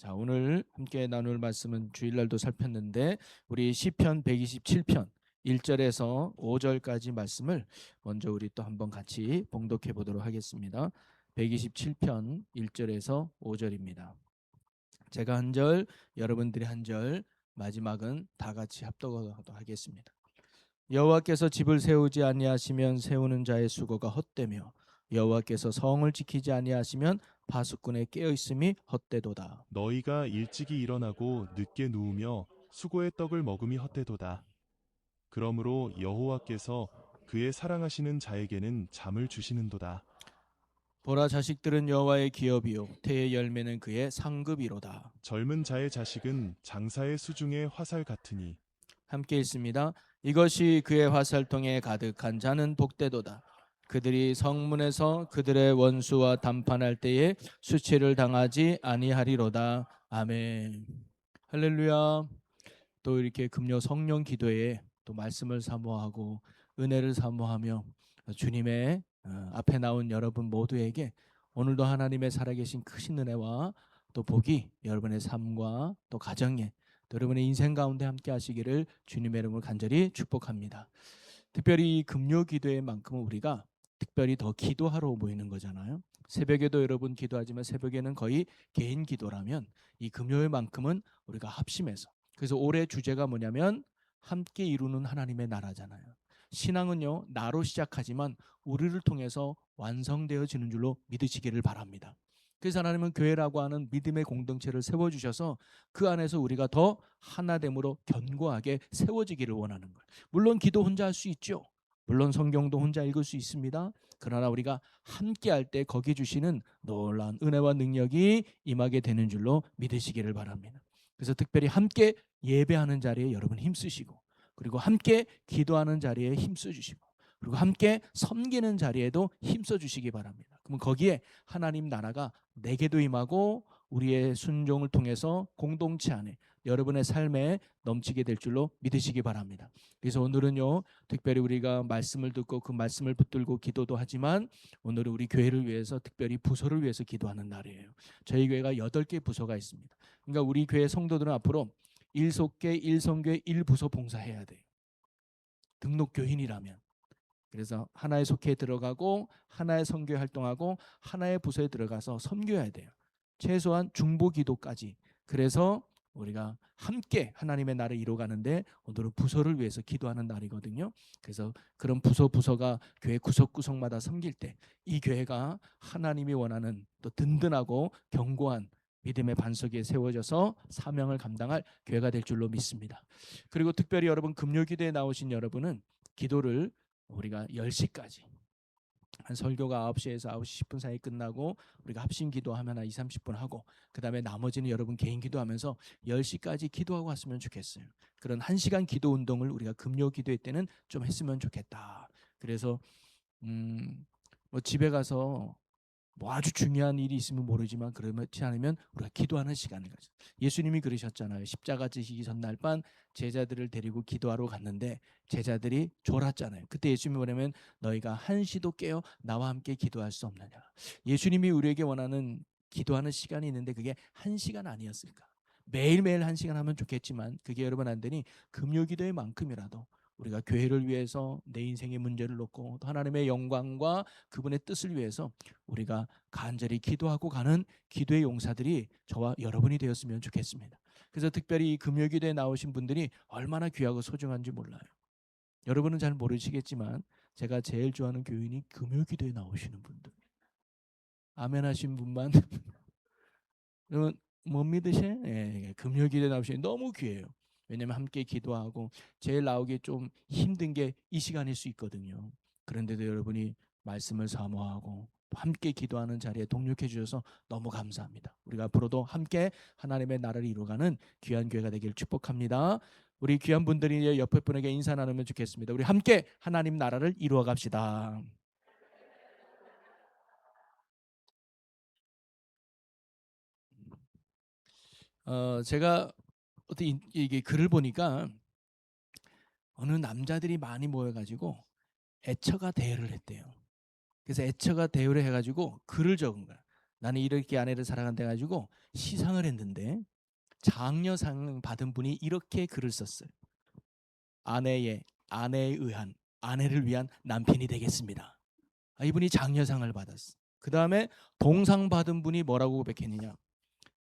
자, 오늘 함께 나눌 말씀은 주일날도 살폈는데 우리 시편 127편 1절에서 5절까지 말씀을 먼저 우리 또 한번 같이 봉독해 보도록 하겠습니다. 127편 1절에서 5절입니다. 제가 한 절, 여러분들이 한 절, 마지막은 다 같이 합독하도록 하겠습니다. 여호와께서 집을 세우지 아니하시면 세우는 자의 수고가 헛되며 여호와께서 성을 지키지 아니하시면 파수꾼의 깨어 있음이 헛되도다. 너희가 일찍이 일어나고 늦게 누우며 수고의 떡을 먹음이 헛되도다. 그러므로 여호와께서 그의 사랑하시는 자에게는 잠을 주시는도다. 보라, 자식들은 여호와의 기업이요 태의 열매는 그의 상급이로다. 젊은 자의 자식은 장사의 수중의 화살 같으니 함께 읽습니다. 이것이 그의 화살통에 가득한 자는 복되도다. 그들이 성문에서 그들의 원수와 담판할 때에 수치를 당하지 아니하리로다. 아멘. 할렐루야. 또 이렇게 금요 성령 기도에 또 말씀을 사모하고 은혜를 사모하며 주님의 앞에 나온 여러분 모두에게 오늘도 하나님의 살아계신 크신 은혜와 또 복이 여러분의 삶과 또 가정에 또 여러분의 인생 가운데 함께 하시기를 주님의 이름으로 간절히 축복합니다. 특별히 이 금요 기도회만큼은 우리가 특별히 더 기도하러 모이는 거잖아요. 새벽에도 여러분 기도하지만 새벽에는 거의 개인 기도라면 이 금요일만큼은 우리가 합심해서, 그래서 올해 주제가 뭐냐면 함께 이루는 하나님의 나라잖아요. 신앙은요, 나로 시작하지만 우리를 통해서 완성되어지는 줄로 믿으시기를 바랍니다. 그래서 하나님은 교회라고 하는 믿음의 공동체를 세워주셔서 그 안에서 우리가 더 하나됨으로 견고하게 세워지기를 원하는 거예요. 물론 기도 혼자 할 수 있죠. 물론 성경도 혼자 읽을 수 있습니다. 그러나 우리가 함께 할 때 거기 주시는 놀라운 은혜와 능력이 임하게 되는 줄로 믿으시기를 바랍니다. 그래서 특별히 함께 예배하는 자리에 여러분 힘쓰시고, 그리고 함께 기도하는 자리에 힘써 주시고, 그리고 함께 섬기는 자리에도 힘써 주시기 바랍니다. 그러면 거기에 하나님 나라가 내게도 임하고 우리의 순종을 통해서 공동체 안에 여러분의 삶에 넘치게 될 줄로 믿으시기 바랍니다. 그래서 오늘은요, 특별히 우리가 말씀을 듣고 그 말씀을 붙들고 기도도 하지만 오늘은 우리 교회를 위해서 특별히 부서를 위해서 기도하는 날이에요. 저희 교회가 8개 부서가 있습니다. 그러니까 우리 교회 성도들은 앞으로 1속계, 1선교회, 1부서 봉사해야 돼요. 등록 교인이라면. 그래서 하나의 속회에 들어가고 하나의 선교 활동하고 하나의 부서에 들어가서 섬겨야 돼요. 최소한 중보 기도까지. 그래서 우리가 함께 하나님의 나라를 이루어가는데 오늘은 부서를 위해서 기도하는 날이거든요. 그래서 그런 부서가 교회 구석구석마다 섬길 때 이 교회가 하나님이 원하는 또 든든하고 견고한 믿음의 반석에 세워져서 사명을 감당할 교회가 될 줄로 믿습니다. 그리고 특별히 여러분 금요기도에 나오신 여러분은 기도를 우리가 10시까지, 한 설교가 9시에서 9시 10분 사이 끝나고 우리가 합심 기도하면 한 2, 30분 하고 그다음에 나머지는 여러분 개인 기도하면서 10시까지 기도하고 왔으면 좋겠어요. 그런 1시간 기도 운동을 우리가 금요 기도회 때는 좀 했으면 좋겠다. 그래서 뭐 집에 가서 뭐 아주 중요한 일이 있으면 모르지만 그렇지 않으면 우리가 기도하는 시간을 가져. 예수님이 그러셨잖아요. 십자가 지시기 전날 밤 제자들을 데리고 기도하러 갔는데 제자들이 졸았잖아요. 그때 예수님이 뭐냐면 너희가 한시도 깨어 나와 함께 기도할 수 없느냐. 예수님이 우리에게 원하는 기도하는 시간이 있는데 그게 1시간 아니었을까. 매일매일 1시간 하면 좋겠지만 그게 여러분 안 되니 금요 기도의 만큼이라도 우리가 교회를 위해서 내 인생의 문제를 놓고 또 하나님의 영광과 그분의 뜻을 위해서 우리가 간절히 기도하고 가는 기도의 용사들이 저와 여러분이 되었으면 좋겠습니다. 그래서 특별히 이 금요기도에 나오신 분들이 얼마나 귀하고 소중한지 몰라요. 여러분은 잘 모르시겠지만 제가 제일 좋아하는 교인이 금요기도에 나오시는 분들. 아멘 하신 분만. 여러분 못 믿으셔? 예, 금요기도에 나오시니 너무 귀해요. 왜냐하면 함께 기도하고 제일 나오기 좀 힘든 게 이 시간일 수 있거든요. 그런데도 여러분이 말씀을 사모하고 함께 기도하는 자리에 동력해 주셔서 너무 감사합니다. 우리가 앞으로도 함께 하나님의 나라를 이루어가는 귀한 교회가 되길 축복합니다. 우리 귀한 분들이 옆에 분에게 인사 나누면 좋겠습니다. 우리 함께 하나님 나라를 이루어 갑시다. 제가 어떻게 이게 글을 보니까 어느 남자들이 많이 모여가지고 애처가 대회를 했대요. 그래서 애처가 대회를 해가지고 글을 적은 거야. 나는 이렇게 아내를 사랑한다 가지고 시상을 했는데 장려상 받은 분이 이렇게 글을 썼어요. 아내에 의한 아내를 위한 남편이 되겠습니다. 이분이 장려상을 받았어. 그 다음에 동상 받은 분이 뭐라고 고백했느냐?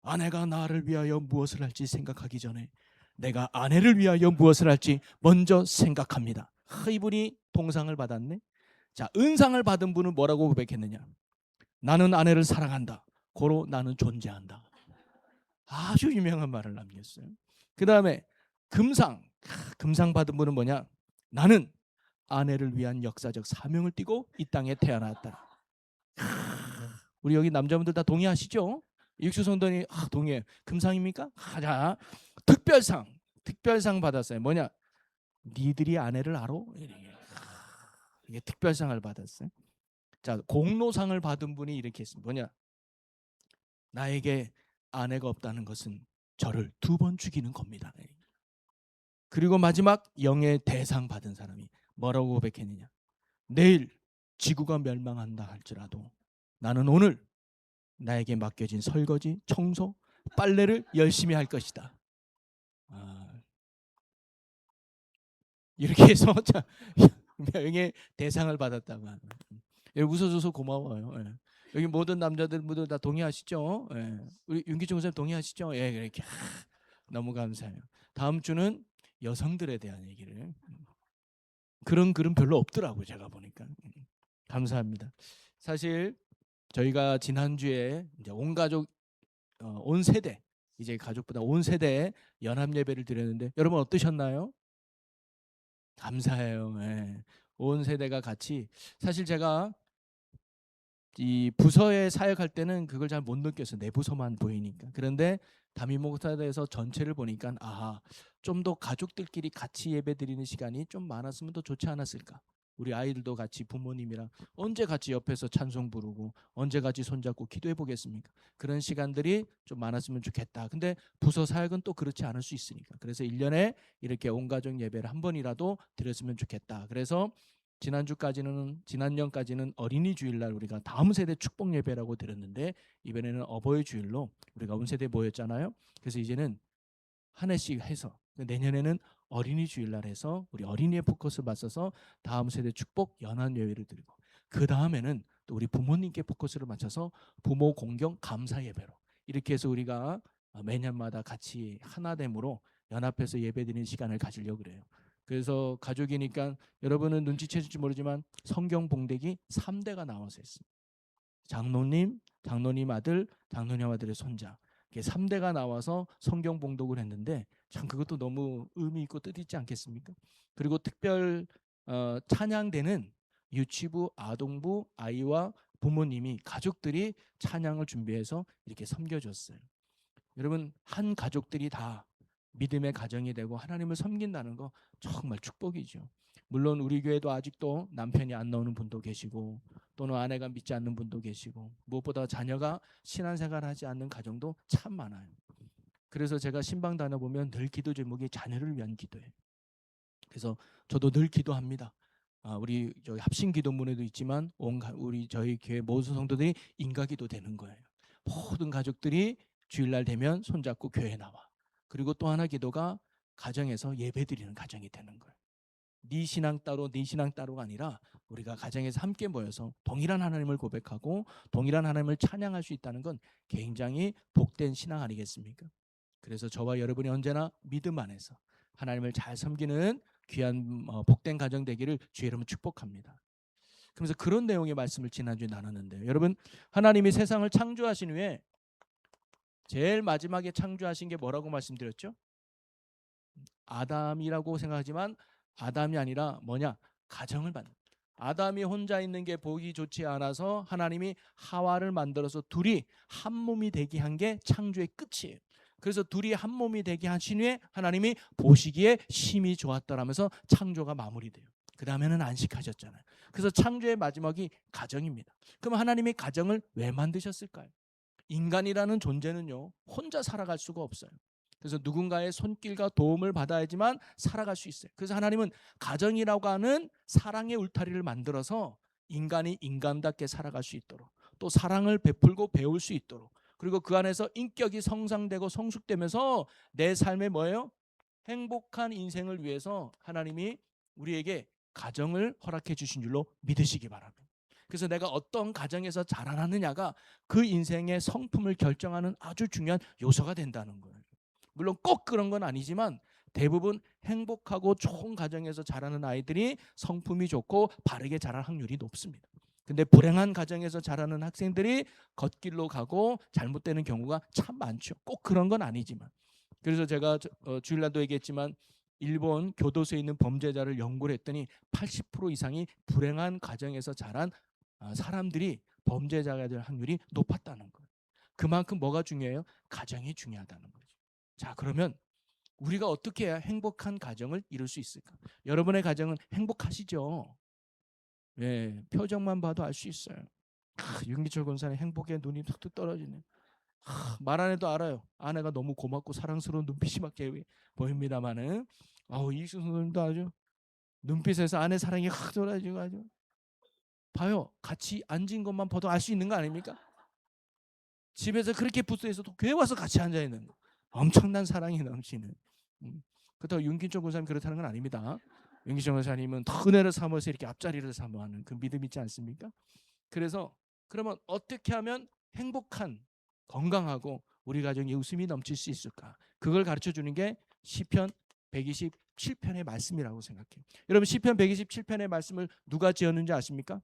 아내가 나를 위하여 무엇을 할지 생각하기 전에 내가 아내를 위하여 무엇을 할지 먼저 생각합니다. 이분이 동상을 받았네. 자, 은상을 받은 분은 뭐라고 고백했느냐? 나는 아내를 사랑한다. 고로 나는 존재한다. 아주 유명한 말을 남겼어요. 그 다음에 금상 받은 분은 뭐냐? 나는 아내를 위한 역사적 사명을 띠고 이 땅에 태어났다. 우리 여기 남자분들 다 동의하시죠? 육수성도니 동의해. 금상입니까? 자, 특별상 받았어요. 뭐냐? 니들이 아내를 알아? 이게 특별상을 받았어요. 자, 공로상을 받은 분이 이렇게 했습니다. 뭐냐? 나에게 아내가 없다는 것은 저를 2번 죽이는 겁니다. 그리고 마지막 영예 대상 받은 사람이 뭐라고 고백했느냐? 내일 지구가 멸망한다 할지라도 나는 오늘 나에게 맡겨진 설거지, 청소, 빨래를 열심히 할 것이다. 이렇게 해서 명예 대상을 받았다고 하는. 웃어줘서 고마워요. 예. 여기 모든 남자들 모두 다 동의하시죠? 예. 우리 윤기중 선생님 동의하시죠? 예, 이렇게 너무 감사해요. 다음 주는 여성들에 대한 얘기를. 그런 글은 별로 없더라고요, 제가 보니까. 감사합니다. 사실 저희가 지난주에 이제 온 가족 온 세대 이제 가족보다 온 세대 연합 예배를 드렸는데 여러분 어떠셨나요? 감사해요. 예. 온 세대가 같이 사실 제가 이 부서에 사역할 때는 그걸 잘 못 느꼈어요. 내 부서만 보이니까. 그런데 담임 목사대에서 전체를 보니까 좀 더 가족들끼리 같이 예배드리는 시간이 좀 많았으면 더 좋지 않았을까. 우리 아이들도 같이 부모님이랑 언제 같이 옆에서 찬송 부르고 언제 같이 손잡고 기도해 보겠습니까? 그런 시간들이 좀 많았으면 좋겠다. 근데 부서 사역은 또 그렇지 않을 수 있으니까. 그래서 1년에 이렇게 온 가족 예배를 한 번이라도 드렸으면 좋겠다. 그래서 지난년까지는 어린이 주일날 우리가 다음 세대 축복 예배라고 드렸는데 이번에는 어버이 주일로 우리가 온 세대 모였잖아요. 그래서 이제는 한 해씩 해서 내년에는 어린이 주일날 해서 우리 어린이의 포커스 맞춰서 다음 세대 축복 연합 예배를 드리고 그 다음에는 또 우리 부모님께 포커스를 맞춰서 부모 공경 감사 예배로 이렇게 해서 우리가 매년마다 같이 하나됨으로 연합해서 예배드리는 시간을 가지려고 그래요. 그래서 가족이니까 여러분은 눈치채실지 모르지만 성경 봉독이 3대가 나와서 했습니다. 장로님 아들, 장로님 아들의 손자. 3대가 나와서 성경 봉독을 했는데 참 그것도 너무 의미 있고 뜻 있지 않겠습니까? 그리고 특별 찬양대는 유치부, 아동부, 아이와 부모님이 가족들이 찬양을 준비해서 이렇게 섬겨줬어요. 여러분 한 가족들이 다 믿음의 가정이 되고 하나님을 섬긴다는 거 정말 축복이죠. 물론 우리 교회도 아직도 남편이 안 나오는 분도 계시고 또는 아내가 믿지 않는 분도 계시고 무엇보다 자녀가 신앙생활을 하지 않는 가정도 참 많아요. 그래서 제가 신방 다녀보면 늘 기도 제목이 자녀를 위한 기도예요. 그래서 저도 늘 기도합니다. 우리 저희 합심 기도문에도 있지만 우리 저희 교회 모든 성도들이 인가기도 되는 거예요. 모든 가족들이 주일날 되면 손잡고 교회에 나와. 그리고 또 하나 기도가 가정에서 예배드리는 가정이 되는 거예요. 네 신앙 따로가 아니라 우리가 가정에서 함께 모여서 동일한 하나님을 고백하고 동일한 하나님을 찬양할 수 있다는 건 굉장히 복된 신앙 아니겠습니까? 그래서 저와 여러분이 언제나 믿음 안에서 하나님을 잘 섬기는 귀한 복된 가정 되기를 주의 이름으로 축복합니다. 그래서 그런 내용의 말씀을 지난주에 나눴는데 여러분 하나님이 세상을 창조하신 후에 제일 마지막에 창조하신 게 뭐라고 말씀드렸죠? 아담이라고 생각하지만 아담이 아니라 뭐냐? 가정을 만든. 아담이 혼자 있는 게 보기 좋지 않아서 하나님이 하와를 만들어서 둘이 한 몸이 되게 한 게 창조의 끝이에요. 그래서 둘이 한 몸이 되게 하신 후에 하나님이 보시기에 심히 좋았더라면서 창조가 마무리돼요. 그 다음에는 안식하셨잖아요. 그래서 창조의 마지막이 가정입니다. 그럼 하나님이 가정을 왜 만드셨을까요? 인간이라는 존재는요 혼자 살아갈 수가 없어요. 그래서 누군가의 손길과 도움을 받아야지만 살아갈 수 있어요. 그래서 하나님은 가정이라고 하는 사랑의 울타리를 만들어서 인간이 인간답게 살아갈 수 있도록 또 사랑을 베풀고 배울 수 있도록, 그리고 그 안에서 인격이 성장되고 성숙되면서 내 삶에 뭐예요? 행복한 인생을 위해서 하나님이 우리에게 가정을 허락해 주신 줄로 믿으시기 바랍니다. 그래서 내가 어떤 가정에서 자라나느냐가 그 인생의 성품을 결정하는 아주 중요한 요소가 된다는 거예요. 물론 꼭 그런 건 아니지만 대부분 행복하고 좋은 가정에서 자라는 아이들이 성품이 좋고 바르게 자랄 확률이 높습니다. 근데 불행한 가정에서 자라는 학생들이 걷길로 가고 잘못되는 경우가 참 많죠. 꼭 그런 건 아니지만. 그래서 제가 주일날도 얘기했지만 일본 교도소에 있는 범죄자를 연구를 했더니 80% 이상이 불행한 가정에서 자란 사람들이 범죄자가 될 확률이 높았다는 거예요. 그만큼 뭐가 중요해요? 가정이 중요하다는 거죠. 자, 그러면 우리가 어떻게 해야 행복한 가정을 이룰 수 있을까? 여러분의 가정은 행복하시죠? 예, 표정만 봐도 알 수 있어요. 윤기철 권사님 행복에 눈이 툭툭 떨어지네. 말 안 해도 알아요. 아내가 너무 고맙고 사랑스러운 눈빛이 막 보입니다만은 이승훈도 아주 눈빛에서 아내 사랑이 확 돌아지고 아주 봐요. 같이 앉은 것만 봐도 알 수 있는 거 아닙니까? 집에서 그렇게 부스에서도 교회 와서 같이 앉아 있는 거. 엄청난 사랑이 넘치는. 그렇다고 윤기철 권사님 그렇다는 건 아닙니다. 윤기철 권사님은 더 은혜를 사모해서 이렇게 앞자리를 사모하는 그 믿음 있지 않습니까? 그래서 그러면 어떻게 하면 행복한 건강하고 우리 가정에 웃음이 넘칠 수 있을까? 그걸 가르쳐 주는 게 시편 127편의 말씀이라고 생각해요. 여러분 시편 127편의 말씀을 누가 지었는지 아십니까?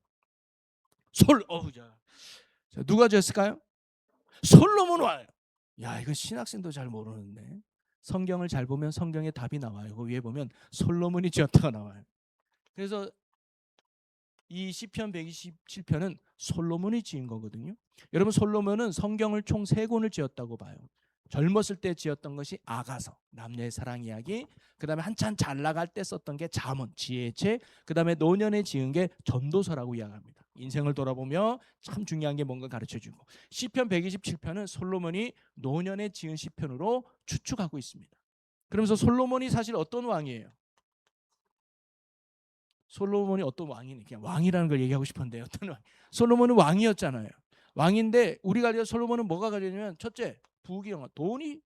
누가 지었을까요? 솔로몬 왕. 야, 이거 신학생도 잘 모르는데 성경을 잘 보면 성경에 답이 나와요. 그 위에 보면 솔로몬이 지었다가 나와요. 그래서 이 시편 127편은 솔로몬이 지은 거거든요. 여러분 솔로몬은 성경을 총 3권을 지었다고 봐요. 젊었을 때 지었던 것이 아가서, 남녀의 사랑 이야기. 그다음에 한참 잘 나갈 때 썼던 게 잠언, 지혜의 책. 그다음에 노년에 지은 게 전도서라고 이야기합니다. 인생을 돌아보며 참 중요한 게 뭔가 가르쳐주고, 시편 127편은 솔로몬이 노년에 지은 시편으로 추측하고 있습니다. 그러면서 솔로몬이 사실 어떤 왕이에요? 솔로몬이 어떤 왕이니? 그냥 왕이라는 걸 얘기하고 싶은데 어떤 왕? 솔로몬은 왕이었잖아요. 왕인데 우리가 알려 솔로몬은 뭐가 가졌냐면 첫째 부귀영화, 돈이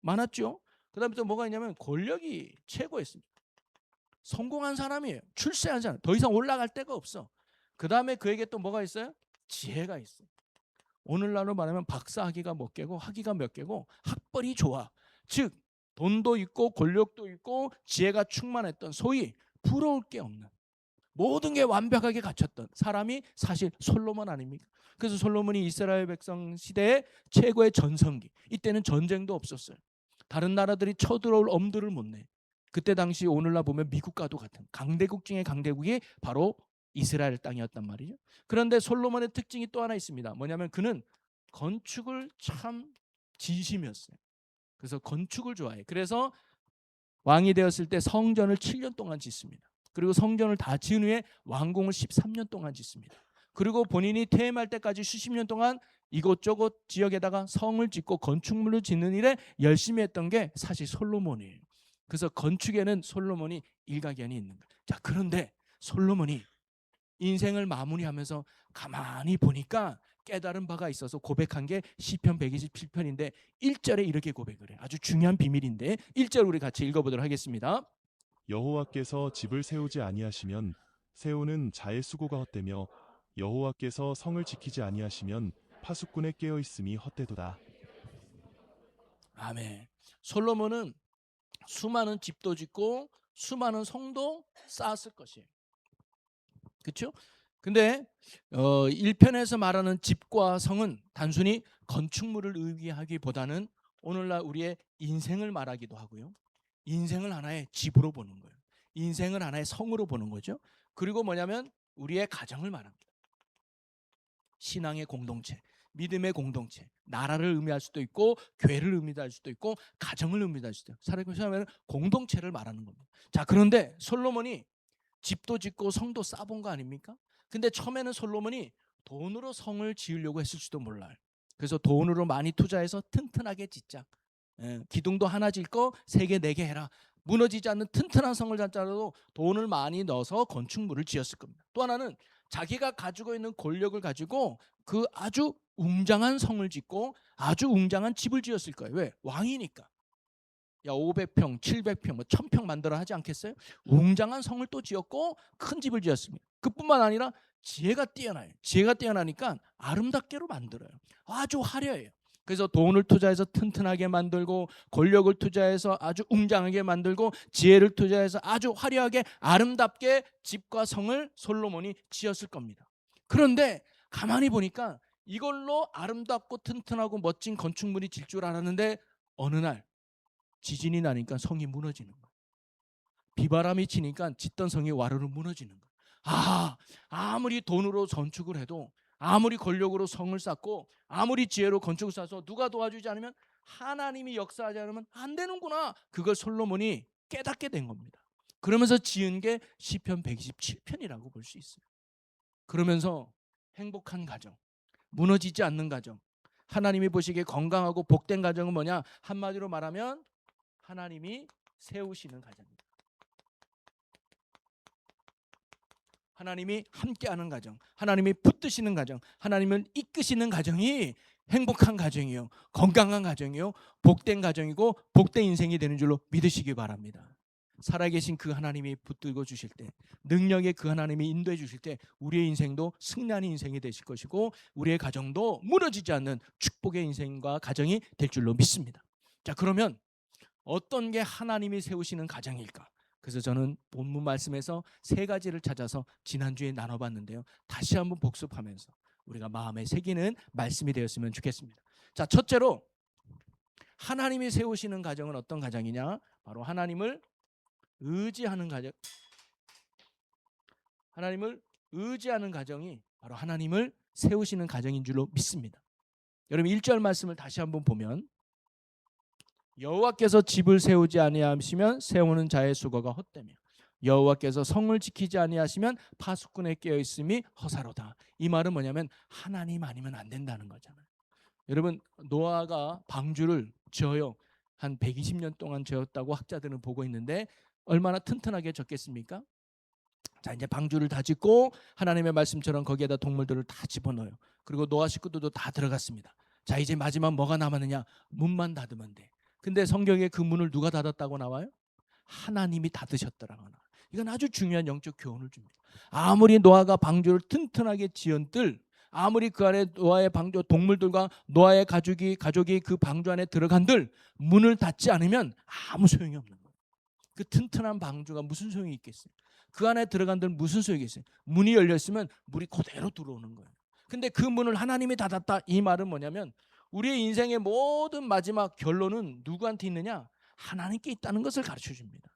많았죠. 그다음에 또 뭐가 있냐면 권력이 최고였습니다. 성공한 사람이에요. 출세한 사람. 더 이상 올라갈 데가 없어. 그다음에 그에게 또 뭐가 있어요? 지혜가 있어요. 오늘날로 말하면 박사학위가 몇 개고 학위가 몇 개고 학벌이 좋아. 즉 돈도 있고 권력도 있고 지혜가 충만했던 소위 부러울 게 없는 모든 게 완벽하게 갖췄던 사람이 사실 솔로몬 아닙니까? 그래서 솔로몬이 이스라엘 백성 시대의 최고의 전성기. 이때는 전쟁도 없었어요. 다른 나라들이 쳐들어올 엄두를 못 내. 그때 당시 오늘날 보면 미국과도 같은 강대국 중에 강대국이 바로 이스라엘 땅이었단 말이죠. 그런데 솔로몬의 특징이 또 하나 있습니다. 뭐냐면 그는 건축을 참 진심이었어요. 그래서 건축을 좋아해. 그래서 왕이 되었을 때 성전을 7년 동안 짓습니다. 그리고 성전을 다 지은 후에 왕궁을 13년 동안 짓습니다. 그리고 본인이 퇴임할 때까지 수십 년 동안 이곳저곳 지역에다가 성을 짓고 건축물을 짓는 일에 열심히 했던 게 사실 솔로몬이에요. 그래서 건축에는 솔로몬이 일가견이 있는 거예요. 자, 그런데 솔로몬이 인생을 마무리하면서 가만히 보니까 깨달은 바가 있어서 고백한 게 시편 127편인데 1절에 이렇게 고백을 해요. 아주 중요한 비밀인데 1절 우리 같이 읽어보도록 하겠습니다. 여호와께서 집을 세우지 아니하시면 세우는 자의 수고가 헛되며 여호와께서 성을 지키지 아니하시면 파수꾼의 깨어 있음이 헛되도다. 아멘. 솔로몬은 수많은 집도 짓고 수많은 성도 쌓았을 것이에요. 그렇죠? 근데 1편에서 말하는 집과 성은 단순히 건축물을 의미하기보다는 오늘날 우리의 인생을 말하기도 하고요. 인생을 하나의 집으로 보는 거예요. 인생을 하나의 성으로 보는 거죠. 그리고 뭐냐면 우리의 가정을 말합니다. 신앙의 공동체, 믿음의 공동체, 나라를 의미할 수도 있고 교회를 의미할 수도 있고 가정을 의미할 수도 있고 사람은 공동체를 말하는 겁니다. 자, 그런데 솔로몬이 집도 짓고 성도 쌓아본 거 아닙니까? 근데 처음에는 솔로몬이 돈으로 성을 지으려고 했을지도 몰라요. 그래서 돈으로 많이 투자해서 튼튼하게 짓자. 기둥도 하나 짓고 3개, 4개 해라. 무너지지 않는 튼튼한 성을 짓자라도 돈을 많이 넣어서 건축물을 지었을 겁니다. 또 하나는 자기가 가지고 있는 권력을 가지고 그 아주 웅장한 성을 짓고 아주 웅장한 집을 지었을 거예요. 왜? 왕이니까. 야 500평, 700평, 뭐 1000평 만들어 하지 않겠어요? 웅장한 성을 또 지었고 큰 집을 지었습니다. 그뿐만 아니라 지혜가 뛰어나요. 지혜가 뛰어나니까 아름답게로 만들어요. 아주 화려해요. 그래서 돈을 투자해서 튼튼하게 만들고 권력을 투자해서 아주 웅장하게 만들고 지혜를 투자해서 아주 화려하게 아름답게 집과 성을 솔로몬이 지었을 겁니다. 그런데 가만히 보니까 이걸로 아름답고 튼튼하고 멋진 건축물이 질 줄 알았는데 어느 날 지진이 나니까 성이 무너지는 거예요. 비바람이 치니까 짓던 성이 와르르 무너지는 거예요. 아무리 돈으로 건축을 해도 아무리 권력으로 성을 쌓고 아무리 지혜로 건축을 쌓아서 누가 도와주지 않으면 하나님이 역사하지 않으면 안 되는구나. 그걸 솔로몬이 깨닫게 된 겁니다. 그러면서 지은 게 시편 127편이라고 볼 수 있어요. 그러면서 행복한 가정, 무너지지 않는 가정, 하나님이 보시기에 건강하고 복된 가정은 뭐냐? 한마디로 말하면 하나님이 세우시는 가정입니다. 하나님이 함께하는 가정, 하나님이 붙드시는 가정, 하나님을 이끄시는 가정이 행복한 가정이요, 건강한 가정이요, 복된 가정이고 복된 인생이 되는 줄로 믿으시기 바랍니다. 살아계신 그 하나님이 붙들고 주실 때, 능력의 그 하나님이 인도해 주실 때 우리의 인생도 승리하는 인생이 되실 것이고 우리의 가정도 무너지지 않는 축복의 인생과 가정이 될 줄로 믿습니다. 자, 그러면 어떤 게 하나님이 세우시는 가정일까? 그래서 저는 본문 말씀에서 세 가지를 찾아서 지난주에 나눠봤는데요. 다시 한번 복습하면서 우리가 마음에 새기는 말씀이 되었으면 좋겠습니다. 자, 첫째로 하나님이 세우시는 가정은 어떤 가정이냐? 바로 하나님을 의지하는 가정. 하나님을 의지하는 가정이 바로 하나님을 세우시는 가정인 줄로 믿습니다. 여러분 1절 말씀을 다시 한번 보면 여호와께서 집을 세우지 아니하시면 세우는 자의 수고가 헛되며 여호와께서 성을 지키지 아니하시면 파수꾼에 깨어 있음이 허사로다. 이 말은 뭐냐면 하나님 아니면 안 된다는 거잖아요. 여러분 노아가 방주를 지어요. 한 120년 동안 지었다고 학자들은 보고 있는데 얼마나 튼튼하게 졌겠습니까? 자, 이제 방주를 다 짓고 하나님의 말씀처럼 거기에다 동물들을 다 집어넣어요. 그리고 노아 식구들도 다 들어갔습니다. 자, 이제 마지막 뭐가 남았느냐? 문만 닫으면 돼. 근데 성경에 그 문을 누가 닫았다고 나와요? 하나님이 닫으셨더라고. 이건 아주 중요한 영적 교훈을 줍니다. 아무리 노아가 방주를 튼튼하게 지은들, 아무리 그 안에 노아의 방주 동물들과 노아의 가족이 그 방주 안에 들어간들 문을 닫지 않으면 아무 소용이 없는 거예요. 그 튼튼한 방주가 무슨 소용이 있겠어요? 그 안에 들어간들 무슨 소용이 있어요? 문이 열려 있으면 물이 그대로 들어오는 거예요. 근데 그 문을 하나님이 닫았다. 이 말은 뭐냐면 우리의 인생의 모든 마지막 결론은 누구한테 있느냐? 하나님께 있다는 것을 가르쳐 줍니다.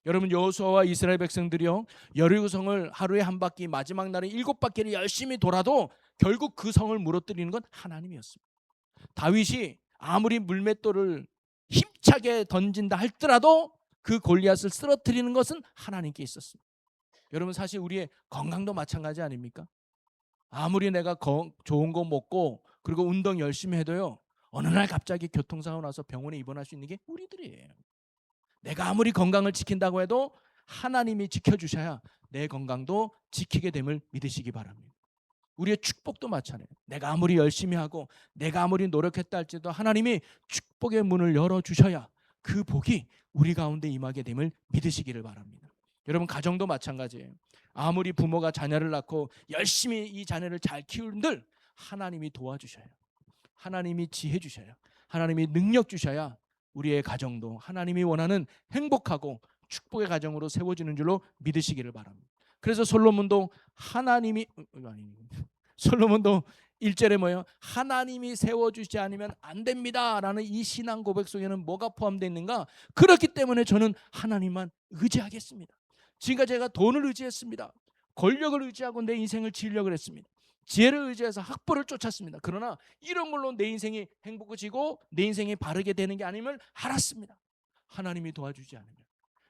여러분 여호수아와 이스라엘 백성들이요 여리고성을 하루에 한 바퀴 마지막 날에 7바퀴를 열심히 돌아도 결국 그 성을 무너뜨리는 건 하나님이었습니다. 다윗이 아무리 물맷돌을 힘차게 던진다 할지라도 그 골리앗을 쓰러뜨리는 것은 하나님께 있었습니다. 여러분 사실 우리의 건강도 마찬가지 아닙니까? 아무리 내가 좋은 거 먹고 그리고 운동 열심히 해도요 어느 날 갑자기 교통사고 나서 병원에 입원할 수 있는 게 우리들이에요. 내가 아무리 건강을 지킨다고 해도 하나님이 지켜주셔야 내 건강도 지키게 됨을 믿으시기 바랍니다. 우리의 축복도 마찬가지예요. 내가 아무리 열심히 하고 내가 아무리 노력했다 할지라도 하나님이 축복의 문을 열어주셔야 그 복이 우리 가운데 임하게 됨을 믿으시기를 바랍니다. 여러분 가정도 마찬가지예요. 아무리 부모가 자녀를 낳고 열심히 이 자녀를 잘 키운들 하나님이 도와주셔요. 하나님이 지혜 주셔요. 하나님이 능력 주셔야 우리의 가정도 하나님이 원하는 행복하고 축복의 가정으로 세워지는 줄로 믿으시기를 바랍니다. 그래서 솔로몬도 1절에 뭐예요? 하나님이 세워주지 않으면 안 됩니다라는 이 신앙 고백 속에는 뭐가 포함되어 있는가? 그렇기 때문에 저는 하나님만 의지하겠습니다. 지금까지 제가 돈을 의지했습니다. 권력을 의지하고 내 인생을 지으려고 했습니다. 지혜를 의지해서 학벌을 쫓았습니다. 그러나 이런 걸로 내 인생이 행복해지고 내 인생이 바르게 되는 게 아님을 알았습니다. 하나님이 도와주지 않으면,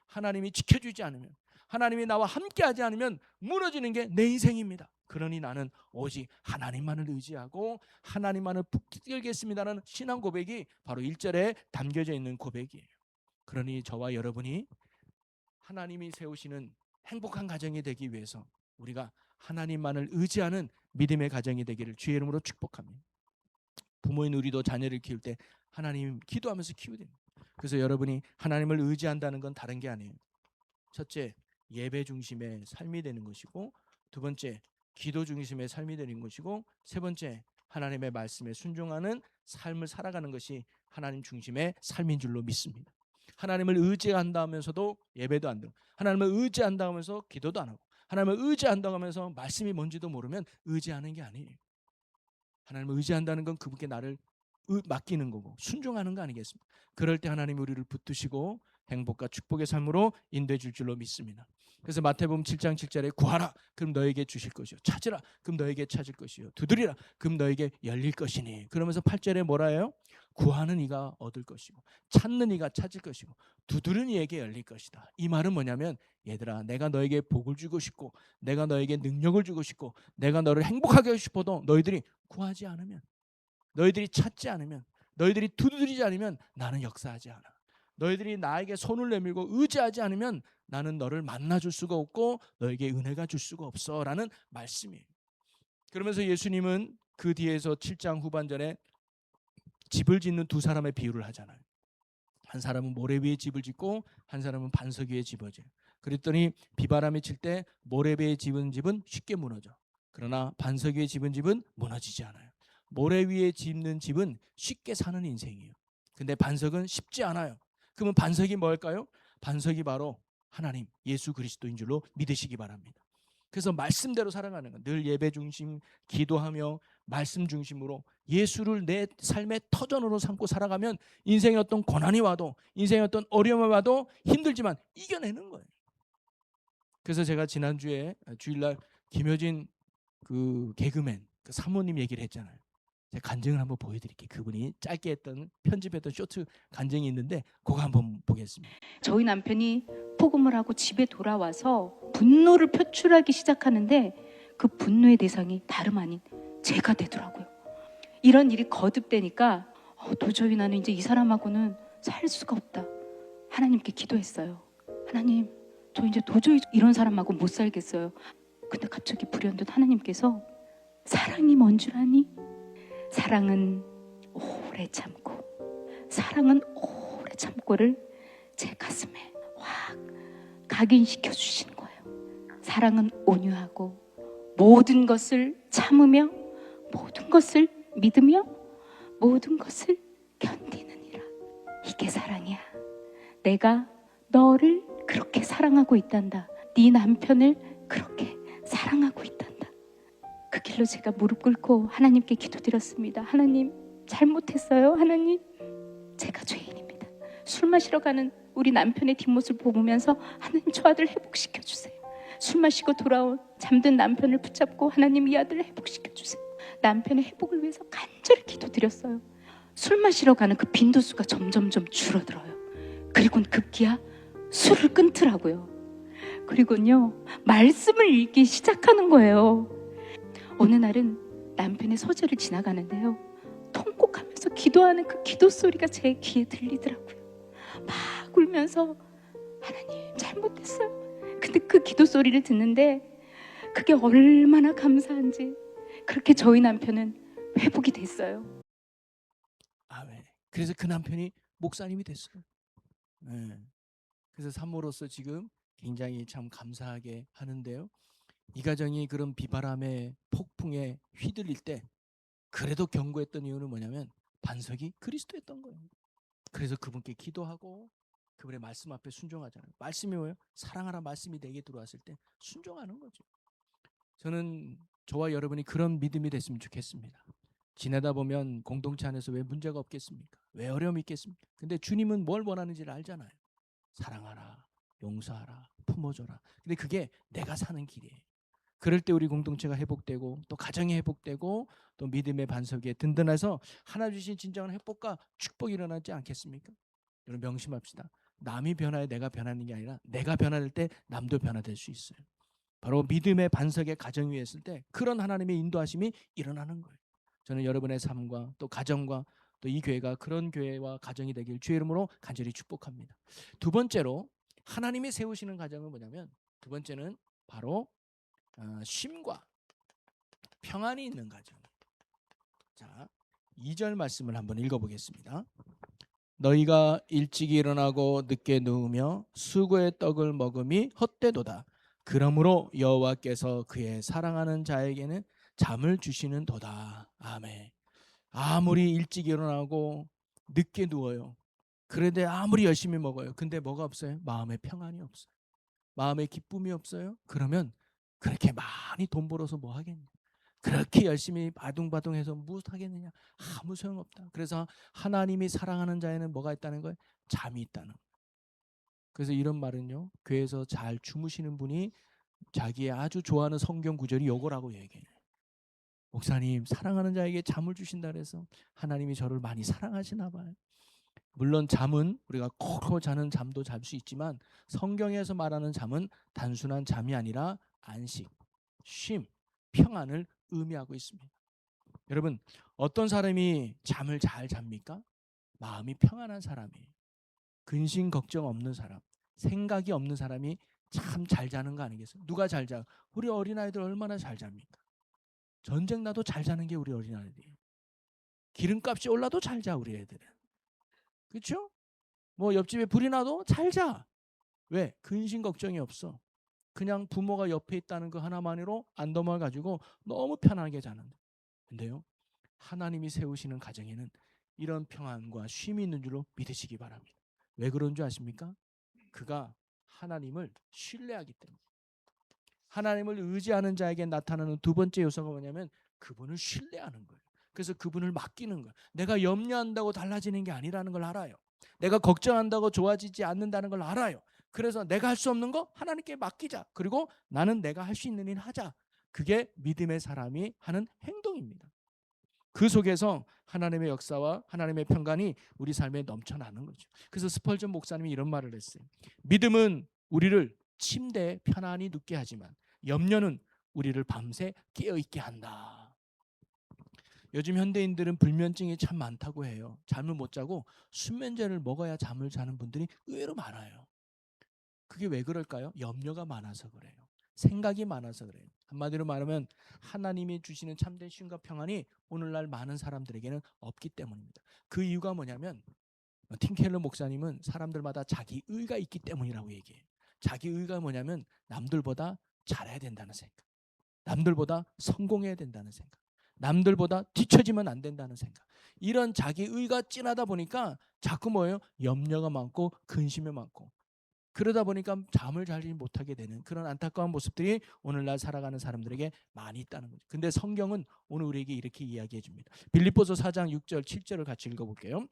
하나님이 지켜주지 않으면, 하나님이 나와 함께하지 않으면 무너지는 게 내 인생입니다. 그러니 나는 오직 하나님만을 의지하고 하나님만을 붙들겠습니다라는 신앙 고백이 바로 1절에 담겨져 있는 고백이에요. 그러니 저와 여러분이 하나님이 세우시는 행복한 가정이 되기 위해서 우리가 하나님만을 의지하는 믿음의 가정이 되기를 주의 이름으로 축복합니다. 부모인 우리도 자녀를 키울 때 하나님 기도하면서 키우야 됩니다. 그래서 여러분이 하나님을 의지한다는 건 다른 게 아니에요. 첫째, 예배 중심의 삶이 되는 것이고, 두 번째, 기도 중심의 삶이 되는 것이고, 세 번째, 하나님의 말씀에 순종하는 삶을 살아가는 것이 하나님 중심의 삶인 줄로 믿습니다. 하나님을 의지한다 하면서도 예배도 안 되고, 하나님을 의지한다 하면서 기도도 안 하고, 하나님을 의지한다 하면서 말씀이 뭔지도 모르면 의지하는 게 아니에요. 하나님을 의지한다는 건 그분께 나를 맡기는 거고 순종하는 거 아니겠습니까? 그럴 때 하나님이 우리를 붙드시고 행복과 축복의 삶으로 인도해 줄 줄로 믿습니다. 그래서 마태복음 7장 7절에 구하라 그럼 너에게 주실 것이요, 찾으라 그럼 너에게 찾을 것이요, 두드리라 그럼 너에게 열릴 것이니. 그러면서 8절에 뭐라 해요? 구하는 이가 얻을 것이고 찾는 이가 찾을 것이고 두드리는 이에게 열릴 것이다. 이 말은 뭐냐면, 얘들아, 내가 너에게 복을 주고 싶고 내가 너에게 능력을 주고 싶고 내가 너를 행복하게 하고 싶어도 너희들이 구하지 않으면, 너희들이 찾지 않으면, 너희들이 두드리지 않으면 나는 역사하지 않아. 너희들이 나에게 손을 내밀고 의지하지 않으면 나는 너를 만나줄 수가 없고 너에게 은혜가 줄 수가 없어 라는 말씀이에요. 그러면서 예수님은 그 뒤에서 7장 후반전에 집을 짓는 두 사람의 비유를 하잖아요. 한 사람은 모래 위에 집을 짓고 한 사람은 반석 위에 집을 지어요. 그랬더니 비바람이 칠 때 모래 위에 집은 집은 쉽게 무너져. 그러나 반석 위에 집은 집은 무너지지 않아요. 모래 위에 짓는 집은 쉽게 사는 인생이에요. 근데 반석은 쉽지 않아요. 그러면 반석이 뭘까요? 반석이 바로 하나님, 예수 그리스도인 줄로 믿으시기 바랍니다. 그래서 말씀대로 살아가는 것, 늘 예배 중심, 기도하며 말씀 중심으로 예수를 내 삶의 터전으로 삼고 살아가면 인생의 어떤 고난이 와도, 인생의 어떤 어려움이 와도 힘들지만 이겨내는 거예요. 그래서 제가 지난주에 주일날 김효진 그 개그맨 그 사모님 얘기를 했잖아요. 제가 간증을 한번 보여드릴게요. 그분이 짧게 했던 편집했던 쇼트 간증이 있는데 그거 한번 보겠습니다. 저희 남편이 폭음을 하고 집에 돌아와서 분노를 표출하기 시작하는데 그 분노의 대상이 다름 아닌 제가 되더라고요. 이런 일이 거듭되니까 도저히 나는 이제 이 사람하고는 살 수가 없다. 하나님께 기도했어요. 하나님, 저 이제 도저히 이런 사람하고 못 살겠어요. 근데 갑자기 불현듯 하나님께서 사랑이 뭔 줄 아니? 사랑은 오래 참고, 사랑은 오래 참고를 제 가슴에 확 각인시켜 주시는 거예요. 사랑은 온유하고 모든 것을 참으며 모든 것을 믿으며 모든 것을 견디느니라. 이게 사랑이야. 내가 너를 그렇게 사랑하고 있단다. 네 남편을 그렇게 사랑하고 있단다. 그 길로 제가 무릎 꿇고 하나님께 기도드렸습니다. 하나님, 잘못했어요. 하나님, 제가 죄인입니다. 술 마시러 가는 우리 남편의 뒷모습을 보면서 하나님, 저 아들 회복시켜 주세요. 술 마시고 돌아온 잠든 남편을 붙잡고 하나님, 이 아들을 회복시켜 주세요. 남편의 회복을 위해서 간절히 기도드렸어요. 술 마시러 가는 그 빈도수가 점점점 줄어들어요. 그리고는 급기야 술을 끊더라고요. 그리고는요, 말씀을 읽기 시작하는 거예요. 어느 날은 남편의 서재를 지나가는데요, 통곡하면서 기도하는 그 기도 소리가 제 귀에 들리더라고요. 막 울면서 하나님, 잘못했어요. 근데 그 기도 소리를 듣는데 그게 얼마나 감사한지, 그렇게 저희 남편은 회복이 됐어요. 아멘. 그래서 그 남편이 목사님이 됐어요. 네. 그래서 산모로서 지금 굉장히 참 감사하게 하는데요. 이 가정이 그런 비바람의 폭풍에 휘둘릴 때 그래도 견고했던 이유는 뭐냐면 반석이 그리스도였던 거예요. 그래서 그분께 기도하고 그분의 말씀 앞에 순종하잖아요. 말씀이 뭐예요? 사랑하라 말씀이 내게 들어왔을 때 순종하는 거죠. 저는 저와 여러분이 그런 믿음이 됐으면 좋겠습니다. 지내다 보면 공동체 안에서 왜 문제가 없겠습니까? 왜 어려움이 있겠습니까? 근데 주님은 뭘 원하는지를 알잖아요. 사랑하라, 용서하라, 품어줘라. 근데 그게 내가 사는 길이에요. 그럴 때 우리 공동체가 회복되고 또 가정이 회복되고 또 믿음의 반석에 든든해서 하나님 주신 진정한 회복과 축복이 일어나지 않겠습니까? 여러분 명심합시다. 남이 변화해 내가 변하는 게 아니라 내가 변화될 때 남도 변화될 수 있어요. 바로 믿음의 반석에 가정 위에 있을 때 그런 하나님의 인도하심이 일어나는 거예요. 저는 여러분의 삶과 또 가정과 또 이 교회가 그런 교회와 가정이 되길 주의 이름으로 간절히 축복합니다. 두 번째로 하나님이 세우시는 가정은 뭐냐면, 두 번째는 바로 쉼과 평안이 있는 가정. 자, 2절 말씀을 한번 읽어보겠습니다. 너희가 일찍 일어나고 늦게 누우며 수고의 떡을 먹음이 헛되도다. 그러므로 여호와께서 그의 사랑하는 자에게는 잠을 주시는도다. 아멘. 아무리 일찍 일어나고 늦게 누워요. 그런데 아무리 열심히 먹어요. 근데 뭐가 없어요? 마음에 평안이 없어요. 마음에 기쁨이 없어요. 그러면 그렇게 많이 돈 벌어서 뭐 하겠냐? 그렇게 열심히 바둥바둥해서 무엇 하겠느냐? 아무 소용없다. 그래서 하나님이 사랑하는 자에는 뭐가 있다는 거예요? 잠이 있다는 거예요. 그래서 이런 말은요, 교회에서 잘 주무시는 분이 자기의 아주 좋아하는 성경 구절이 요거라고 얘기해요. 목사님, 사랑하는 자에게 잠을 주신다 그래서 하나님이 저를 많이 사랑하시나 봐요. 물론 잠은 우리가 콕 자는 잠도 잘 수 있지만 성경에서 말하는 잠은 단순한 잠이 아니라 안식, 쉼, 평안을 의미하고 있습니다. 여러분, 어떤 사람이 잠을 잘 잡니까? 마음이 평안한 사람이에요. 근심 걱정 없는 사람, 생각이 없는 사람이 참 잘 자는 거 아니겠어요? 누가 잘 자? 우리 어린아이들 얼마나 잘 잡니까? 전쟁 나도 잘 자는 게 우리 어린아이들이에요. 기름값이 올라도 잘 자, 우리 애들은. 그렇죠? 뭐 옆집에 불이 나도 잘 자. 왜? 근심 걱정이 없어. 그냥 부모가 옆에 있다는 그 하나만으로 안도만 가지고 너무 편하게 자는데. 근데요, 하나님이 세우시는 가정에는 이런 평안과 쉼이 있는 줄로 믿으시기 바랍니다. 왜 그런 줄 아십니까? 그가 하나님을 신뢰하기 때문에. 하나님을 의지하는 자에게 나타나는 두 번째 요소가 뭐냐면 그분을 신뢰하는 거예요. 그래서 그분을 맡기는 거예요. 내가 염려한다고 달라지는 게 아니라는 걸 알아요. 내가 걱정한다고 좋아지지 않는다는 걸 알아요. 그래서 내가 할 수 없는 거 하나님께 맡기자. 그리고 나는 내가 할 수 있는 일 하자. 그게 믿음의 사람이 하는 행동입니다. 그 속에서 하나님의 역사와 하나님의 평강이 우리 삶에 넘쳐나는 거죠. 그래서 스펄전 목사님이 이런 말을 했어요. 믿음은 우리를 침대에 편안히 눕게 하지만 염려는 우리를 밤새 깨어있게 한다. 요즘 현대인들은 불면증이 참 많다고 해요. 잠을 못 자고 수면제를 먹어야 잠을 자는 분들이 의외로 많아요. 그게 왜 그럴까요? 염려가 많아서 그래요. 생각이 많아서 그래요. 한마디로 말하면 하나님이 주시는 참된 쉼과 평안이 오늘날 많은 사람들에게는 없기 때문입니다. 그 이유가 뭐냐면 팀 켈러 목사님은 사람들마다 자기 의가 있기 때문이라고 얘기해요. 자기 의가 뭐냐면 남들보다 잘해야 된다는 생각, 남들보다 성공해야 된다는 생각, 남들보다 뒤처지면 안 된다는 생각. 이런 자기 의가 진하다 보니까 자꾸 뭐예요? 염려가 많고 근심이 많고 그러다 보니까 잠을 잘 못하게 되는 그런 안타까운 모습들이 오늘날 살아가는 사람들에게 많이 있다는 거죠. 근데 성경은 오늘 우리에게 이렇게 이야기해 줍니다. 빌립보서 4장 6절 7절을 같이 읽어볼게요.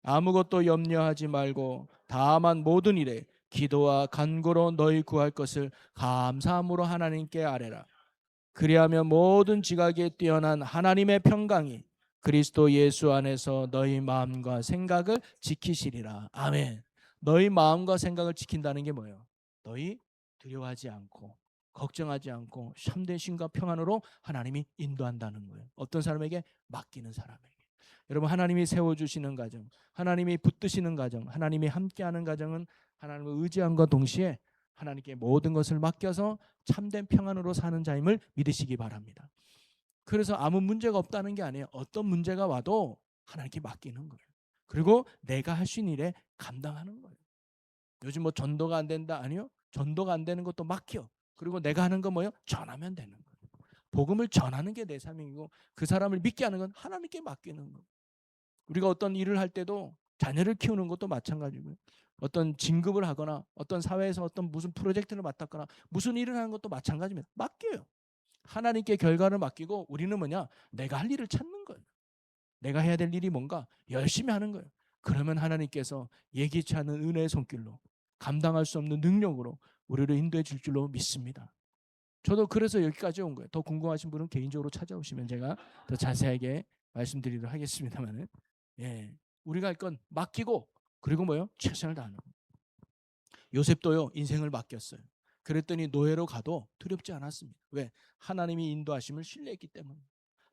아무것도 염려하지 말고 다만 모든 일에 기도와 간구로 너희 구할 것을 감사함으로 하나님께 아뢰라. 그리하면 모든 지각에 뛰어난 하나님의 평강이 그리스도 예수 안에서 너희 마음과 생각을 지키시리라. 아멘. 너희 마음과 생각을 지킨다는 게 뭐예요? 너희 두려워하지 않고 걱정하지 않고 참된 쉼과 평안으로 하나님이 인도한다는 거예요. 어떤 사람에게? 맡기는 사람에게. 여러분, 하나님이 세워주시는 가정, 하나님이 붙드시는 가정, 하나님이 함께하는 가정은 하나님을 의지함과 동시에 하나님께 모든 것을 맡겨서 참된 평안으로 사는 자임을 믿으시기 바랍니다. 그래서 아무 문제가 없다는 게 아니에요. 어떤 문제가 와도 하나님께 맡기는 거예요. 그리고 내가 할 수 있는 일에 감당하는 거예요. 요즘 뭐 전도가 안 된다? 아니요. 전도가 안 되는 것도 맡겨. 그리고 내가 하는 거 뭐예요? 전하면 되는 거예요. 복음을 전하는 게 내 삶이고 그 사람을 믿게 하는 건 하나님께 맡기는 거예요. 우리가 어떤 일을 할 때도 자녀를 키우는 것도 마찬가지고요. 어떤 진급을 하거나 어떤 사회에서 어떤 무슨 프로젝트를 맡았거나 무슨 일을 하는 것도 마찬가지입니다. 맡겨요. 하나님께 결과를 맡기고 우리는 뭐냐? 내가 할 일을 찾는 거예요. 내가 해야 될 일이 뭔가 열심히 하는 거예요. 그러면 하나님께서 예기치 않은 은혜의 손길로 감당할 수 없는 능력으로 우리를 인도해 줄 줄로 믿습니다. 저도 그래서 여기까지 온 거예요. 더 궁금하신 분은 개인적으로 찾아오시면 제가 더 자세하게 말씀드리도록 하겠습니다만은, 우리가 할 건 맡기고 그리고 뭐요? 최선을 다하는 거예요. 요셉도요 인생을 맡겼어요. 그랬더니 노예로 가도 두렵지 않았습니다. 왜? 하나님이 인도하심을 신뢰했기 때문에.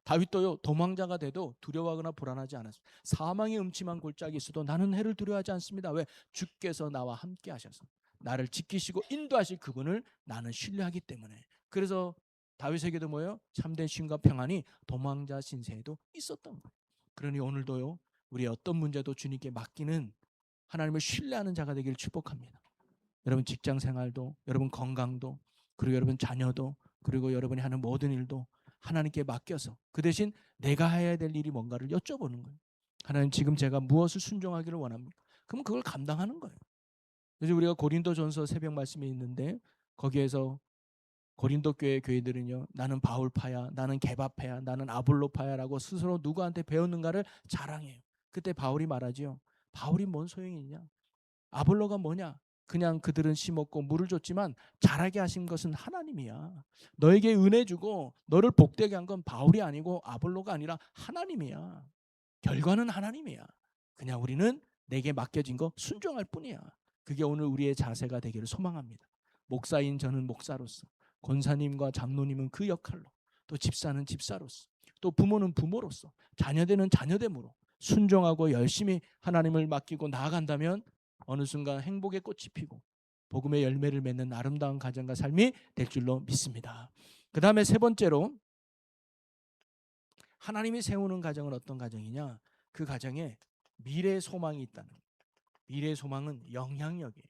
다윗도요 도망자가 돼도 두려워하거나 불안하지 않았습니다. 사망의 음침한 골짜기 있어도 나는 해를 두려워하지 않습니다. 왜? 주께서 나와 함께 하셔서 나를 지키시고 인도하실 그분을 나는 신뢰하기 때문에. 그래서 다윗에게도 뭐예요? 참된 쉼과 평안이 도망자 신세에도 있었던 거예요. 그러니 오늘도요, 우리 어떤 문제도 주님께 맡기는 하나님을 신뢰하는 자가 되기를 축복합니다. 여러분 직장 생활도, 여러분 건강도, 그리고 여러분 자녀도, 그리고 여러분이 하는 모든 일도 하나님께 맡겨서 그 대신 내가 해야 될 일이 뭔가를 여쭤보는 거예요. 하나님, 지금 제가 무엇을 순종하기를 원합니까? 그럼 그걸 감당하는 거예요. 그래서 우리가 고린도전서 새벽 말씀이 있는데 거기에서 고린도 교회 교회들은요, 나는 바울파야, 나는 게바파야, 나는 아볼로파야라고 스스로 누구한테 배웠는가를 자랑해요. 그때 바울이 말하지요. 바울이 뭔 소용이 있냐? 아볼로가 뭐냐? 그냥 그들은 심었고 물을 줬지만 자라게 하신 것은 하나님이야. 너에게 은혜 주고 너를 복되게 한 건 바울이 아니고 아볼로가 아니라 하나님이야. 결과는 하나님이야. 그냥 우리는 내게 맡겨진 거 순종할 뿐이야. 그게 오늘 우리의 자세가 되기를 소망합니다. 목사인 저는 목사로서, 권사님과 장로님은 그 역할로, 또 집사는 집사로서, 또 부모는 부모로서, 자녀되는 자녀됨으로 순종하고 열심히 하나님을 맡기고 나아간다면 어느 순간 행복의 꽃이 피고 복음의 열매를 맺는 아름다운 가정과 삶이 될 줄로 믿습니다. 그 다음에 세 번째로, 하나님이 세우는 가정은 어떤 가정이냐? 그 가정에 미래 소망이 있다는 거예요. 미래 소망은 영향력이에요.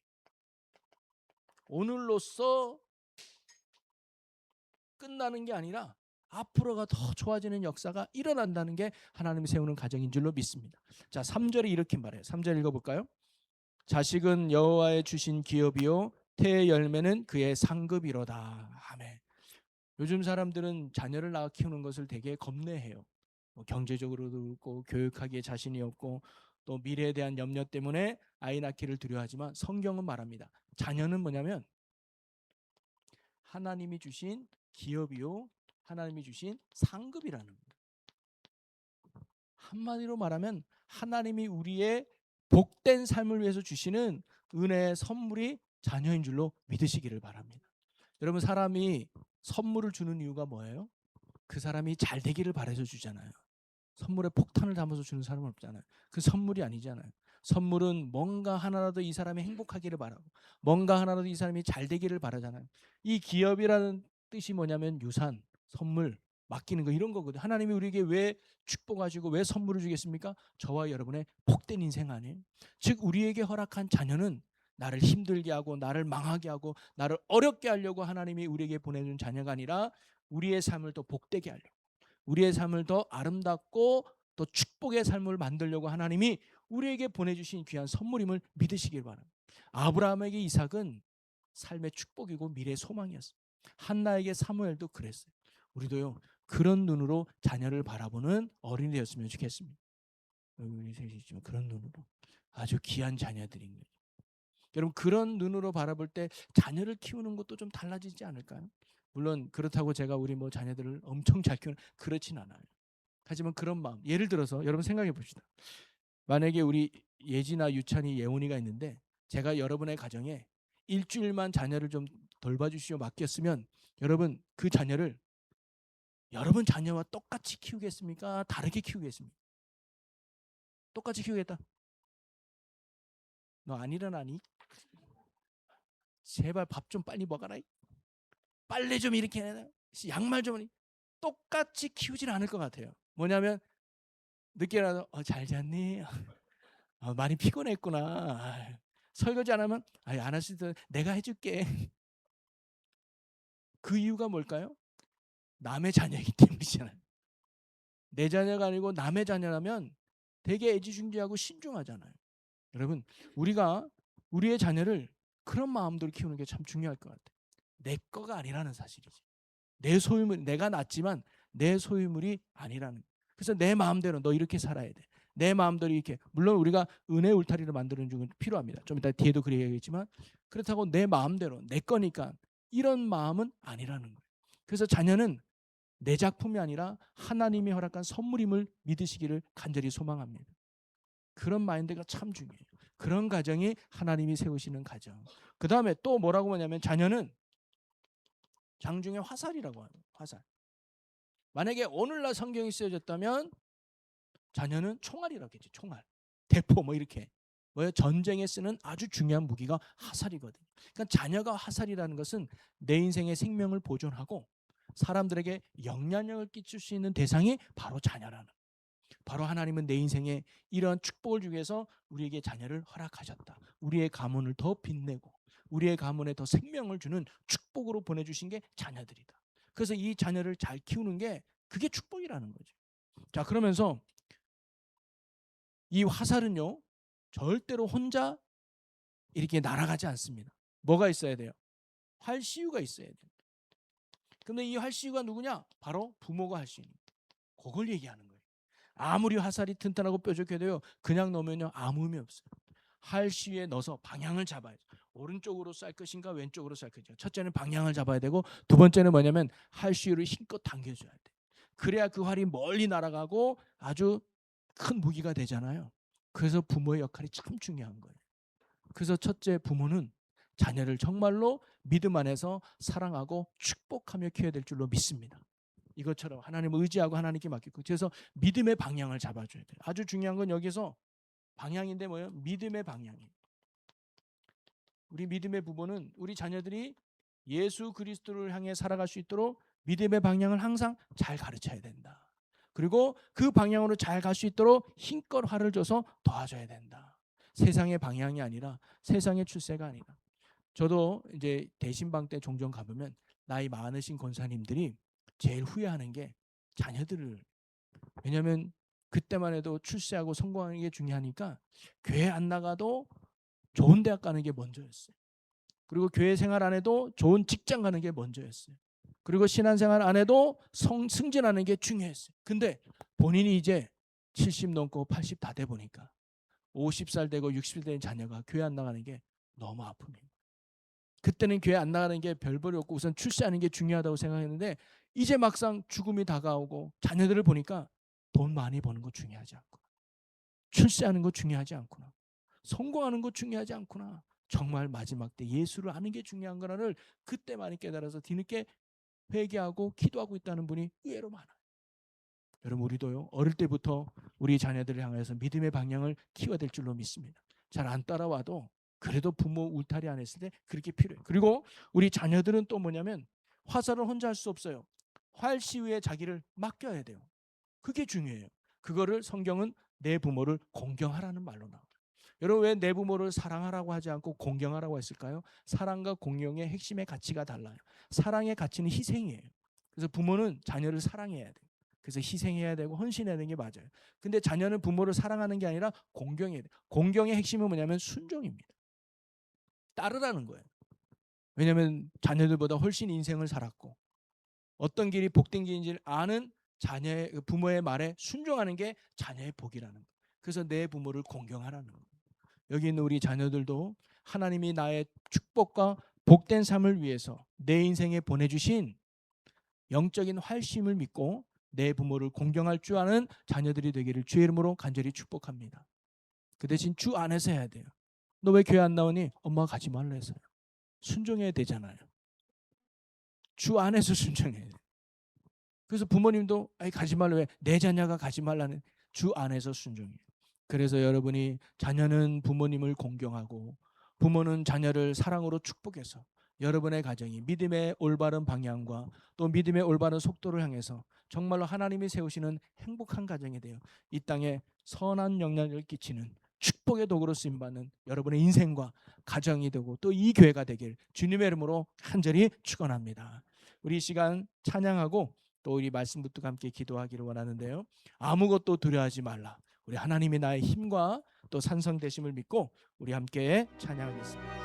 오늘로써 끝나는 게 아니라 앞으로가 더 좋아지는 역사가 일어난다는 게 하나님이 세우는 가정인 줄로 믿습니다. 자, 3절에 이렇게 말해요. 3절 읽어볼까요? 자식은 여호와의 주신 기업이요 태의 열매는 그의 상급이로다. 아멘. 요즘 사람들은 자녀를 낳아 키우는 것을 되게 겁내해요. 뭐 경제적으로도 그렇고 교육하기에 자신이 없고 또 미래에 대한 염려 때문에 아이 낳기를 두려워하지만 성경은 말합니다. 자녀는 뭐냐면 하나님이 주신 기업이요 하나님이 주신 상급이라는 거예요. 한마디로 말하면 하나님이 우리의 복된 삶을 위해서 주시는 은혜의 선물이 자녀인 줄로 믿으시기를 바랍니다. 여러분, 사람이 선물을 주는 이유가 뭐예요? 그 사람이 잘 되기를 바라서 주잖아요. 선물에 폭탄을 담아서 주는 사람은 없잖아요. 그 선물이 아니잖아요. 선물은 뭔가 하나라도 이 사람이 행복하기를 바라고 뭔가 하나라도 이 사람이 잘 되기를 바라잖아요. 이 기업이라는 뜻이 뭐냐면 유산, 선물, 맡기는 거 이런 거거든요. 하나님이 우리에게 왜 축복하시고 왜 선물을 주겠습니까? 저와 여러분의 복된 인생 아니에요. 즉 우리에게 허락한 자녀는 나를 힘들게 하고 나를 망하게 하고 나를 어렵게 하려고 하나님이 우리에게 보내준 자녀가 아니라 우리의 삶을 더 복되게 하려고, 우리의 삶을 더 아름답고 또 축복의 삶을 만들려고 하나님이 우리에게 보내주신 귀한 선물임을 믿으시길 바랍니다. 아브라함에게 이삭은 삶의 축복이고 미래의 소망이었어요. 한나에게 사무엘도 그랬어요. 우리도요 그런 눈으로 자녀를 바라보는 어린이 되었으면 좋겠습니다. 우리 셋이 지금 그런 눈으로 아주 귀한 자녀들인 거예요. 여러분, 그런 눈으로 바라볼 때 자녀를 키우는 것도 좀 달라지지 않을까요? 물론 그렇다고 제가 우리 뭐 자녀들을 엄청 잘 키우는 그렇진 않아요. 하지만 그런 마음, 예를 들어서 여러분 생각해 봅시다. 만약에 우리 예지나 유찬이, 예원이가 있는데 제가 여러분의 가정에 일주일만 자녀를 좀 돌봐주시오 맡겼으면 여러분 그 자녀를 여러분 자녀와 똑같이 키우겠습니까? 다르게 키우겠습니까? 똑같이 키우겠다. 너 안 일어나니? 제발 밥 좀 빨리 먹어라. 빨래 좀 이렇게 해라. 양말 좀. 똑같이 키우질 않을 것 같아요. 뭐냐면 늦게라도 잘 잤니? 많이 피곤했구나. 설거지 안 하면 안 할 수도 내가 해줄게. 그 이유가 뭘까요? 남의 자녀이기 때문이잖아요. 내 자녀가 아니고 남의 자녀라면 되게 애지중지하고 신중하잖아요. 여러분, 우리가 우리의 자녀를 그런 마음대로 키우는 게 참 중요할 것 같아요. 내 거가 아니라는 사실이지. 내 소유물, 내가 낳지만 내 소유물이 아니라는. 그래서 내 마음대로 너 이렇게 살아야 돼. 내 마음대로 이렇게. 물론 우리가 은혜 울타리를 만드는 중은 필요합니다. 좀 이따 뒤에도 그래야겠지만 그렇다고 내 마음대로 내 거니까 이런 마음은 아니라는 거예요. 그래서 자녀는 내 작품이 아니라 하나님이 허락한 선물임을 믿으시기를 간절히 소망합니다. 그런 마인드가 참 중요해요. 그런 가정이 하나님이 세우시는 가정. 그 다음에 또 뭐라고 하냐면 자녀는 장중의 화살이라고 하는 화살. 만약에 오늘날 성경이 쓰여졌다면 자녀는 총알이라고 했지. 총알, 대포 뭐 이렇게. 뭐예요? 전쟁에 쓰는 아주 중요한 무기가 화살이거든요. 그러니까 자녀가 화살이라는 것은 내 인생의 생명을 보존하고 사람들에게 영향력을 끼칠 수 있는 대상이 바로 자녀라는 거예요. 바로 하나님은 내 인생에 이러한 축복을 주기 위해서 우리에게 자녀를 허락하셨다. 우리의 가문을 더 빛내고 우리의 가문에 더 생명을 주는 축복으로 보내주신 게 자녀들이다. 그래서 이 자녀를 잘 키우는 게 그게 축복이라는 거죠. 자, 그러면서 이 화살은요 절대로 혼자 이렇게 날아가지 않습니다. 뭐가 있어야 돼요? 활시유가 있어야 돼요. 근데 이 활시유가 누구냐? 바로 부모가 할 수 있는 거예요. 그걸 얘기하는 거예요. 아무리 화살이 튼튼하고 뾰족해도요 그냥 넣으면요 아무 의미 없어요. 활시유에 넣어서 방향을 잡아야죠. 오른쪽으로 쌀 것인가 왼쪽으로 쌀 것인가. 첫째는 방향을 잡아야 되고, 두 번째는 뭐냐면 활시유를 힘껏 당겨줘야 돼. 그래야 그 활이 멀리 날아가고 아주 큰 무기가 되잖아요. 그래서 부모의 역할이 참 중요한 거예요. 그래서 첫째, 부모는 자녀를 정말로 믿음 안에서 사랑하고 축복하며 키워야 될 줄로 믿습니다. 이것처럼 하나님을 의지하고 하나님께 맡기고, 그래서 믿음의 방향을 잡아줘야 돼요. 아주 중요한 건 여기서 방향인데 뭐예요? 믿음의 방향이에요. 우리 믿음의 부모는 우리 자녀들이 예수 그리스도를 향해 살아갈 수 있도록 믿음의 방향을 항상 잘 가르쳐야 된다. 그리고 그 방향으로 잘 갈 수 있도록 힘껏 활을 줘서 도와줘야 된다. 세상의 방향이 아니라, 세상의 출세가 아니라. 저도 이제 대신방 때 종종 가보면 나이 많으신 권사님들이 제일 후회하는 게 자녀들을, 왜냐하면 그때만 해도 출세하고 성공하는 게 중요하니까 교회 안 나가도 좋은 대학 가는 게 먼저였어요. 그리고 교회 생활 안 해도 좋은 직장 가는 게 먼저였어요. 그리고 신앙생활 안 해도 승진하는 게 중요했어요. 근데 본인이 이제 70 넘고 80 다 돼 보니까 50살 되고 60살 된 자녀가 교회 안 나가는 게 너무 아픕니다. 그때는 교회 안 나가는 게 별볼이 없고 우선 출세하는 게 중요하다고 생각했는데, 이제 막상 죽음이 다가오고 자녀들을 보니까 돈 많이 버는 거 중요하지 않구나, 출세하는 거 중요하지 않구나, 성공하는 거 중요하지 않구나, 정말 마지막 때 예수를 아는 게 중요한 거라를 그때 많이 깨달아서 뒤늦게 회개하고 기도하고 있다는 분이 의외로 많아요. 여러분, 우리도요 어릴 때부터 우리 자녀들을 향해서 믿음의 방향을 키워야 될 줄로 믿습니다. 잘 안 따라와도 그래도 부모 울타리 안에 있을 때 그렇게 필요해요. 그리고 우리 자녀들은 또 뭐냐면 화살을 혼자 할 수 없어요. 활시위에 자기를 맡겨야 돼요. 그게 중요해요. 그거를 성경은 내 부모를 공경하라는 말로 나와요. 여러분, 왜 내 부모를 사랑하라고 하지 않고 공경하라고 했을까요? 사랑과 공경의 핵심의 가치가 달라요. 사랑의 가치는 희생이에요. 그래서 부모는 자녀를 사랑해야 돼요. 그래서 희생해야 되고 헌신해야 되는 게 맞아요. 근데 자녀는 부모를 사랑하는 게 아니라 공경해야 돼요. 공경의 핵심은 뭐냐면 순종입니다. 따르라는 거예요. 왜냐하면 자녀들보다 훨씬 인생을 살았고 어떤 길이 복된 길인지를 아는 자녀의, 부모의 말에 순종하는 게 자녀의 복이라는 거예요. 그래서 내 부모를 공경하라는 거예요. 여기 있는 우리 자녀들도 하나님이 나의 축복과 복된 삶을 위해서 내 인생에 보내주신 영적인 활심을 믿고 내 부모를 공경할 줄 아는 자녀들이 되기를 주의 이름으로 간절히 축복합니다. 그 대신 주 안에서 해야 돼요. 너 왜 교회 안 나오니? 엄마가 가지 말라 해서요. 순종해야 되잖아요. 주 안에서 순종해야 돼요. 그래서 부모님도 가지 말라, 왜? 내 자녀가 가지 말라는, 주 안에서 순종해요. 그래서 여러분이 자녀는 부모님을 공경하고 부모는 자녀를 사랑으로 축복해서 여러분의 가정이 믿음의 올바른 방향과 또 믿음의 올바른 속도를 향해서 정말로 하나님이 세우시는 행복한 가정이 되어 이 땅에 선한 영향을 끼치는 축복의 도구로 쓰임받는 여러분의 인생과 가정이 되고 또 이 교회가 되길 주님의 이름으로 간절히 축원합니다. 우리 이 시간 찬양하고 또 우리 말씀 붙들고 함께 기도하기를 원하는데요. 아무것도 두려워하지 말라. 우리 하나님이 나의 힘과 또 산성되심을 믿고 우리 함께 찬양하겠습니다.